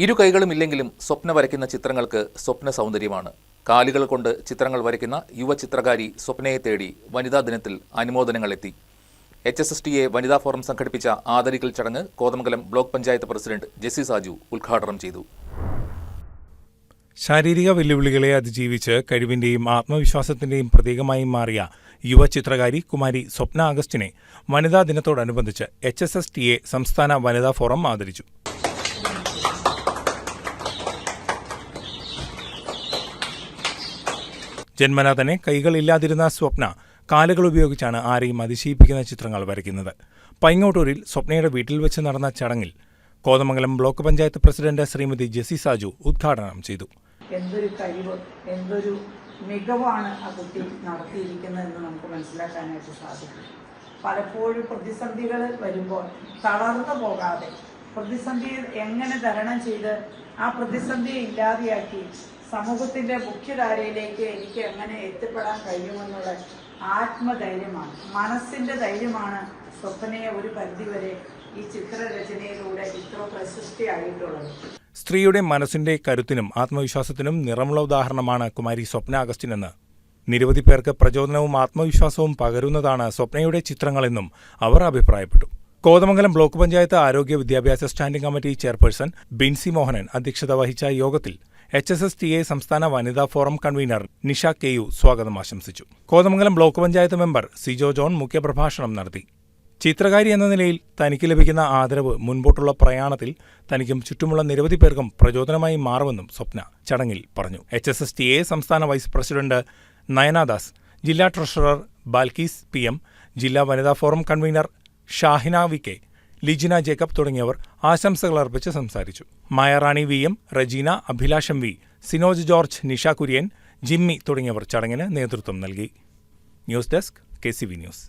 ഇരു കൈകളുമില്ലെങ്കിലും സ്വപ്ന വരയ്ക്കുന്ന ചിത്രങ്ങൾക്ക് സ്വപ്ന സൗന്ദര്യമാണ്. കാലുകൾ കൊണ്ട് ചിത്രങ്ങൾ വരയ്ക്കുന്ന യുവ ചിത്രകാരി സ്വപ്നയെ തേടി വനിതാ ദിനത്തിൽ അനുമോദനങ്ങളെത്തി. HSSTA വനിതാ ഫോറം സംഘടിപ്പിച്ച ആദരിക്കൽ ചടങ്ങ് കോതമംഗലം ബ്ലോക്ക് പഞ്ചായത്ത് പ്രസിഡന്റ് ജെസ്സി സാജു ഉദ്ഘാടനം ചെയ്തു. ശാരീരിക വെല്ലുവിളികളെ അതിജീവിച്ച് കഴിവിന്റെയും ആത്മവിശ്വാസത്തിന്റെയും പ്രതീകമായി മാറിയ യുവ ചിത്രകാരി കുമാരി സ്വപ്ന അഗസ്റ്റിനെ വനിതാ ദിനത്തോടനുബന്ധിച്ച് HSSTA സംസ്ഥാന വനിതാ ഫോറം ആദരിച്ചു. ജന്മനാ തന്നെ കൈകളില്ലാതിരുന്ന സ്വപ്ന കാലുകൾ ഉപയോഗിച്ചാണ് ആരെയും അതിശയിപ്പിക്കുന്ന ചിത്രങ്ങൾ വരയ്ക്കുന്നത്. പൈങ്ങോട്ടൂരിൽ സ്വപ്നയുടെ വീട്ടിൽ വെച്ച് നടന്ന ചടങ്ങിൽ കോതമംഗലം ബ്ലോക്ക് പഞ്ചായത്ത് പ്രസിഡന്റ് ശ്രീമതി ജെസ്സി സാജു ഉദ്ഘാടനം ചെയ്തു. എന്തൊരു കഴിവ്, എന്തൊരു മികവാണ് ആ കുട്ടി നടത്തിയിരിക്കുന്നതെന്ന് നമുക്ക് മനസ്സിലാക്കാനായിട്ട് സാധിക്കും. പലപ്പോഴും പ്രതിസന്ധികൾ വരുമ്പോൾ തളർന്നു പോകാതെ പ്രതിസന്ധി എങ്ങനെ തരണം ചെയ്ത് ആ പ്രതിസന്ധിയെ ഇല്ലാതെയാക്കി സമൂഹത്തിന്റെ മുഖ്യധാരയിലേക്ക് എനിക്ക് എങ്ങനെ എത്തിപ്പെടാൻ കഴിയുമെന്നുള്ള ആത്മധൈര്യമാണ്, മനസ്സിന്റെ ധൈര്യമാണ് സ്വപ്നയെ ഒരു പരിധിവരെ ഈ ചിത്രരചനയിലൂടെ ഇത്ര പ്രശസ്തിയായിട്ടുള്ളത്. സ്ത്രീയുടെ മനസ്സിന്റെ കരുത്തിനും ആത്മവിശ്വാസത്തിനും നിറമുള്ള ഉദാഹരണമാണ് കുമാരി സ്വപ്ന അഗസ്റ്റിനെന്ന് നിരവധി പേർക്ക് പ്രചോദനവും ആത്മവിശ്വാസവും പകരുന്നതാണ് സ്വപ്നയുടെ ചിത്രങ്ങളെന്നും അവർ അഭിപ്രായപ്പെട്ടു. കോതമംഗലം ബ്ലോക്ക് പഞ്ചായത്ത് ആരോഗ്യ വിദ്യാഭ്യാസ standing committee chairperson Binsy Mohanan അധ്യക്ഷത വഹിച്ച യോഗത്തിൽ HSSTA സംസ്ഥാന വനിതാ ഫോറം കൺവീനർ നിഷ കെയു സ്വാഗതം ആശംസിച്ചു. Kothamangalam block panchayat member Sijo John മുഖ്യപ്രഭാഷണം നടത്തി. ചിത്രകാരി എന്ന നിലയിൽ തനിക്ക് ലഭിക്കുന്ന ആദരവ് മുൻപോട്ടുള്ള പ്രയാണത്തിൽ തനിക്കും ചുറ്റുമുള്ള നിരവധി പേർക്കും പ്രചോദനമായി മാറുമെന്നും സ്വപ്ന ചടങ്ങിൽ പറഞ്ഞു. HSSTA സംസ്ഥാന വൈസ് പ്രസിഡന്റ് നയനാദാസ്, ജില്ലാ ട്രഷറർ ബാൽക്കീസ് PM, ജില്ലാ വനിതാ forum convener Shahina VK, Lijina Jacob തുടങ്ങിയവർ ആശംസകൾ അർപ്പിച്ച് സംസാരിച്ചു. മായറാണി VM, റജീന, അഭിലാഷം V, സിനോജ് ജോർജ്, നിഷ കുര്യൻ, ജിമ്മി തുടങ്ങിയവർ ചടങ്ങിന് നേതൃത്വം നൽകി. News desk KCV news.